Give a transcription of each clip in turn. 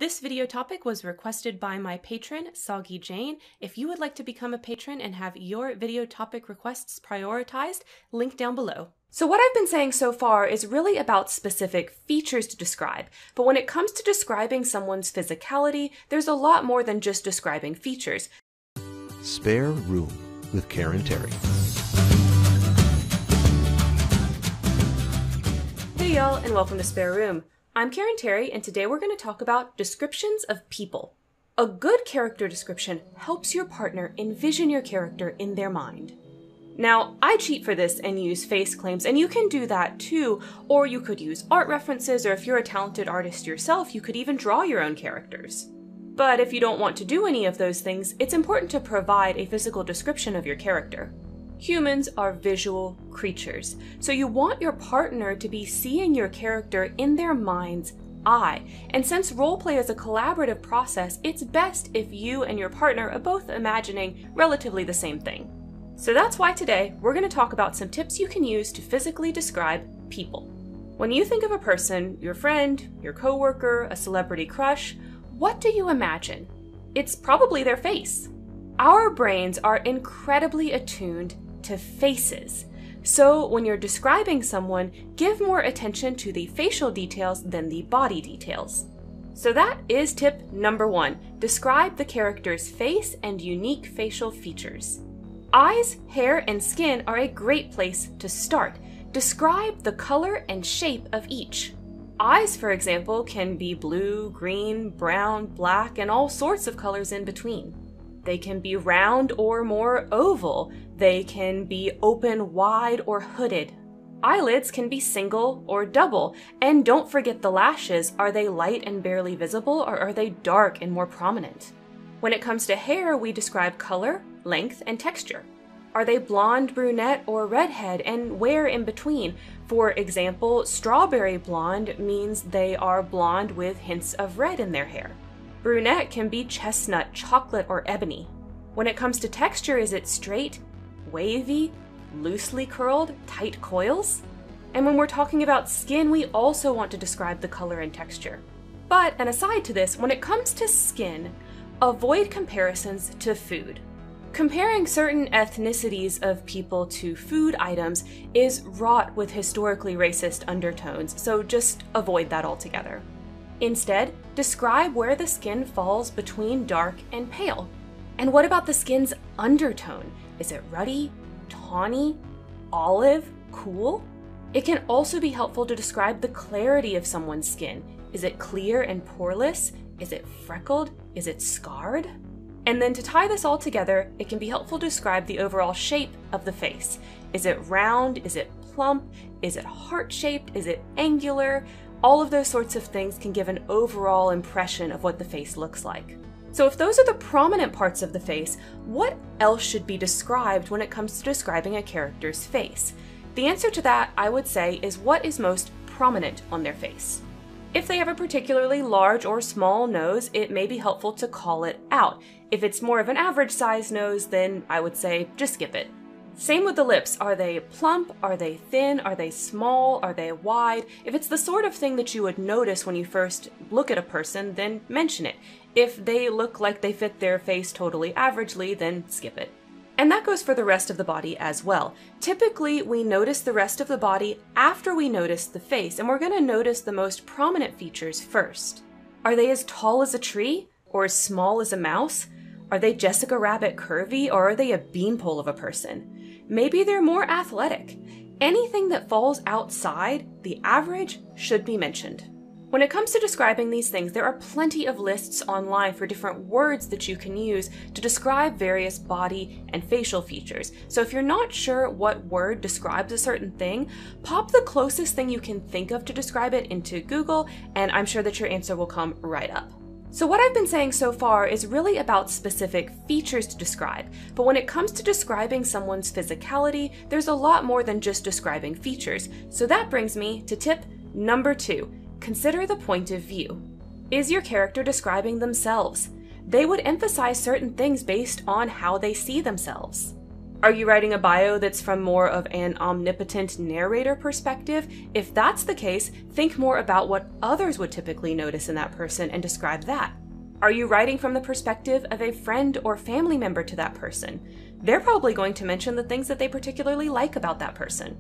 This video topic was requested by my patron, Soggy Jane. If you would like to become a patron and have your video topic requests prioritized, link down below. So what I've been saying so far is really about specific features to describe, but when it comes to describing someone's physicality, there's a lot more than just describing features. Spare Room with Karen Terry. Hey y'all, and welcome to Spare Room. I'm Karen Terry, and today we're going to talk about descriptions of people. A good character description helps your partner envision your character in their mind. Now, I cheat for this and use face claims, and you can do that too, or you could use art references, or if you're a talented artist yourself, you could even draw your own characters. But if you don't want to do any of those things, it's important to provide a physical description of your character. Humans are visual creatures, so you want your partner to be seeing your character in their mind's eye. And since roleplay is a collaborative process, it's best if you and your partner are both imagining relatively the same thing. So that's why today we're going to talk about some tips you can use to physically describe people. When you think of a person, your friend, your coworker, a celebrity crush, what do you imagine? It's probably their face. Our brains are incredibly attuned to faces. So when you're describing someone, give more attention to the facial details than the body details. So that is tip number 1. Describe the character's face and unique facial features. Eyes, hair, and skin are a great place to start. Describe the color and shape of each. Eyes, for example, can be blue, green, brown, black, and all sorts of colors in between. They can be round or more oval. They can be open, wide, or hooded. Eyelids can be single or double. And don't forget the lashes. Are they light and barely visible, or are they dark and more prominent? When it comes to hair, we describe color, length, and texture. Are they blonde, brunette, or redhead, and where in between? For example, strawberry blonde means they are blonde with hints of red in their hair. Brunette can be chestnut, chocolate, or ebony. When it comes to texture, is it straight, wavy, loosely curled, tight coils? And when we're talking about skin, we also want to describe the color and texture. But an aside to this, when it comes to skin, avoid comparisons to food. Comparing certain ethnicities of people to food items is wrought with historically racist undertones, so just avoid that altogether. Instead, describe where the skin falls between dark and pale. And what about the skin's undertone? Is it ruddy, tawny, olive, cool? It can also be helpful to describe the clarity of someone's skin. Is it clear and poreless? Is it freckled? Is it scarred? And then to tie this all together, it can be helpful to describe the overall shape of the face. Is it round? Is it plump? Is it heart-shaped? Is it angular? All of those sorts of things can give an overall impression of what the face looks like. So if those are the prominent parts of the face, what else should be described when it comes to describing a character's face? The answer to that, I would say, is what is most prominent on their face. If they have a particularly large or small nose, it may be helpful to call it out. If it's more of an average size nose, then I would say just skip it. Same with the lips. Are they plump? Are they thin? Are they small? Are they wide? If it's the sort of thing that you would notice when you first look at a person, then mention it. If they look like they fit their face totally averagely, then skip it. And that goes for the rest of the body as well. Typically, we notice the rest of the body after we notice the face, and we're going to notice the most prominent features first. Are they as tall as a tree or as small as a mouse? Are they Jessica Rabbit curvy, or are they a beanpole of a person? Maybe they're more athletic. Anything that falls outside the average should be mentioned. When it comes to describing these things, there are plenty of lists online for different words that you can use to describe various body and facial features. So if you're not sure what word describes a certain thing, pop the closest thing you can think of to describe it into Google, and I'm sure that your answer will come right up. So what I've been saying so far is really about specific features to describe, but when it comes to describing someone's physicality, there's a lot more than just describing features. So that brings me to tip number 2. Consider the point of view. Is your character describing themselves? They would emphasize certain things based on how they see themselves. Are you writing a bio that's from more of an omnipotent narrator perspective? If that's the case, think more about what others would typically notice in that person and describe that. Are you writing from the perspective of a friend or family member to that person? They're probably going to mention the things that they particularly like about that person.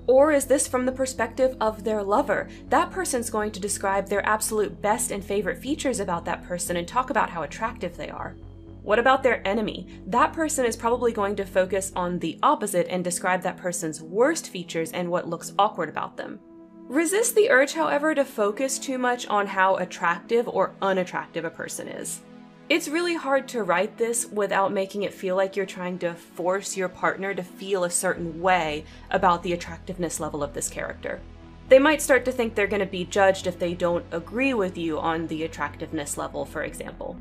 Or is this from the perspective of their lover? That person's going to describe their absolute best and favorite features about that person and talk about how attractive they are. What about their enemy? That person is probably going to focus on the opposite and describe that person's worst features and what looks awkward about them. Resist the urge, however, to focus too much on how attractive or unattractive a person is. It's really hard to write this without making it feel like you're trying to force your partner to feel a certain way about the attractiveness level of this character. They might start to think they're going to be judged if they don't agree with you on the attractiveness level, for example.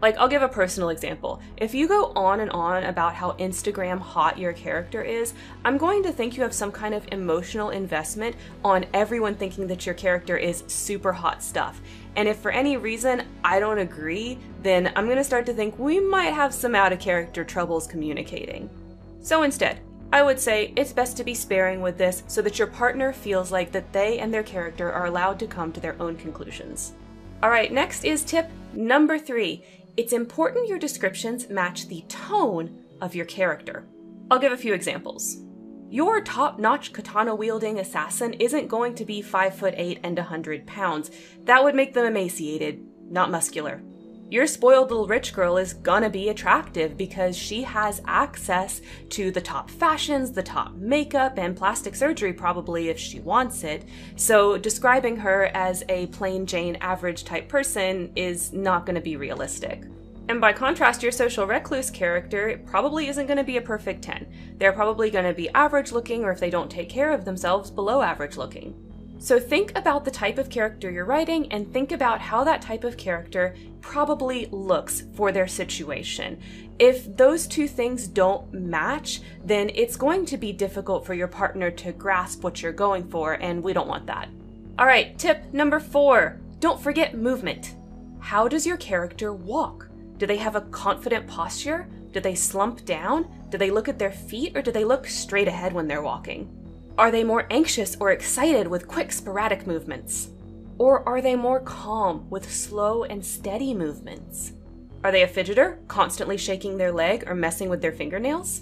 Like, I'll give a personal example. If you go on and on about how Instagram hot your character is, I'm going to think you have some kind of emotional investment on everyone thinking that your character is super hot stuff. And if for any reason I don't agree, then I'm going to start to think we might have some out-of-character troubles communicating. So instead, I would say it's best to be sparing with this so that your partner feels like that they and their character are allowed to come to their own conclusions. Alright, next is tip number 3. It's important your descriptions match the tone of your character. I'll give a few examples. Your top-notch katana-wielding assassin isn't going to be 5'8" and 100 pounds. That would make them emaciated, not muscular. Your spoiled little rich girl is gonna be attractive because she has access to the top fashions, the top makeup, and plastic surgery probably if she wants it. So describing her as a plain Jane average type person is not gonna be realistic. And by contrast, your social recluse character probably isn't going to be a perfect 10. They're probably going to be average looking, or if they don't take care of themselves, below average looking. So think about the type of character you're writing and think about how that type of character probably looks for their situation. If those two things don't match, then it's going to be difficult for your partner to grasp what you're going for, and we don't want that. All right, tip number 4. Don't forget movement. How does your character walk? Do they have a confident posture? Do they slump down? Do they look at their feet, or do they look straight ahead when they're walking? Are they more anxious or excited with quick, sporadic movements? Or are they more calm with slow and steady movements? Are they a fidgeter, constantly shaking their leg or messing with their fingernails?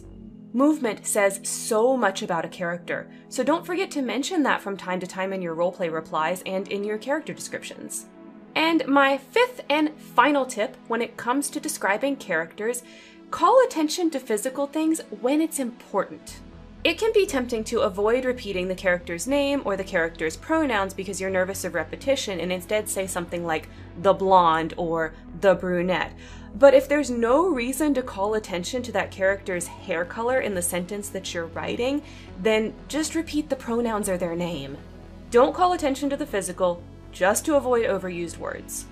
Movement says so much about a character, so don't forget to mention that from time to time in your roleplay replies and in your character descriptions. And my 5th and final tip when it comes to describing characters, call attention to physical things when it's important. It can be tempting to avoid repeating the character's name or the character's pronouns because you're nervous of repetition and instead say something like the blonde or the brunette. But if there's no reason to call attention to that character's hair color in the sentence that you're writing, then just repeat the pronouns or their name. Don't call attention to the physical, just to avoid overused words.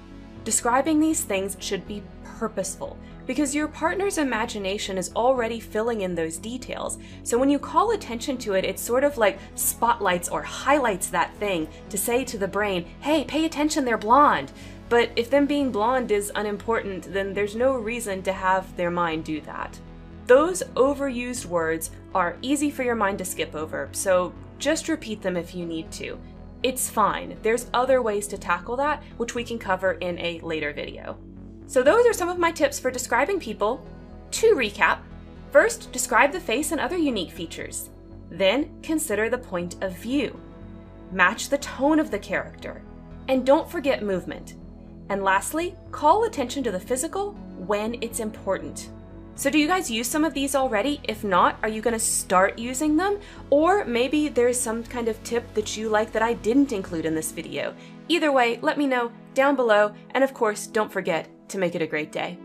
Describing these things should be purposeful, because your partner's imagination is already filling in those details. So when you call attention to it, it's sort of like spotlights or highlights that thing to say to the brain, hey, pay attention, they're blonde. But if them being blonde is unimportant, then there's no reason to have their mind do that. Those overused words are easy for your mind to skip over, so just repeat them if you need to. It's fine. There's other ways to tackle that, which we can cover in a later video. So those are some of my tips for describing people. To recap, first, describe the face and other unique features. Then, consider the point of view. Match the tone of the character. And don't forget movement. And lastly, call attention to the physical when it's important. So do you guys use some of these already? If not, are you going to start using them? Or maybe there's some kind of tip that you like that I didn't include in this video. Either way, let me know down below, and of course, don't forget to make it a great day.